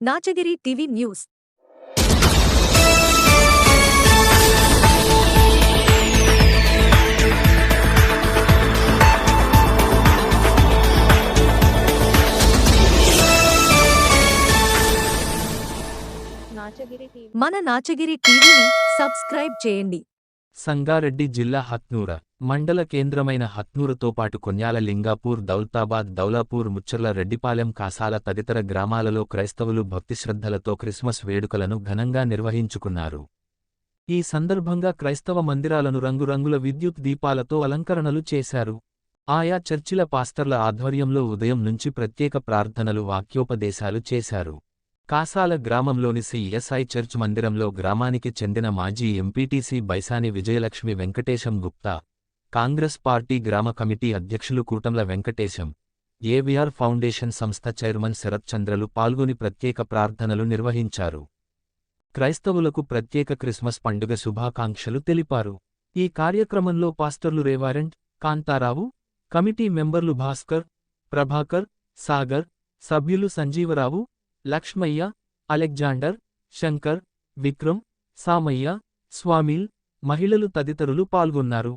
Nachagiri TV news. మన నాచగిరి టీవీని subscribe చేయండి. సంగారెడ్డి జిల్లా హత్నూర మండల కేంద్రమైన హత్నూరుతో పాటు కొన్యాల లింగాపూర్, దౌలతాబాద్, దౌలాపూర్, ముచ్చర్ల, రెడ్డిపాలెం, కాసాల తదితర గ్రామాలలో క్రైస్తవులు భక్తిశ్రద్ధలతో క్రిస్మస్ వేడుకలను ఘనంగా నిర్వహించుకున్నారు. ఈ సందర్భంగా క్రైస్తవ మందిరాలను రంగురంగుల విద్యుత్ దీపాలతో అలంకరణలు చేశారు. ఆయా చర్చిల పాస్టర్ల ఆధ్వర్యంలో ఉదయం నుంచి ప్రత్యేక ప్రార్థనలు, వాక్యోపదేశాలు చేశారు. కాసాల గ్రామంలోని సిఎస్ఐ చర్చ్ మందిరంలో గ్రామానికి చెందిన మాజీ ఎంపీటీసీ బైసాని విజయలక్ష్మి వెంకటేశం గుప్తా, కాంగ్రెస్ పార్టీ గ్రామ కమిటీ అధ్యక్షులు కూటంల వెంకటేశం, ఏవిఆర్ ఫౌండేషన్ సంస్థ చైర్మన్ శరత్ చంద్రలు పాల్గొని ప్రత్యేక ప్రార్థనలు నిర్వహించారు. క్రైస్తవులకు ప్రత్యేక క్రిస్మస్ పండుగ శుభాకాంక్షలు తెలిపారు. ఈ కార్యక్రమంలో పాస్టర్లు రేవారెంట్, కాంతారావు, కమిటీ మెంబర్లు భాస్కర్, ప్రభాకర్, సాగర్, సభ్యులు సంజీవరావు, లక్ష్మయ్య, అలెగ్జాండర్, శంకర్, విక్రమ్, సామయ్య, స్వామిల్, మహిళలు తదితరులు పాల్గొన్నారు.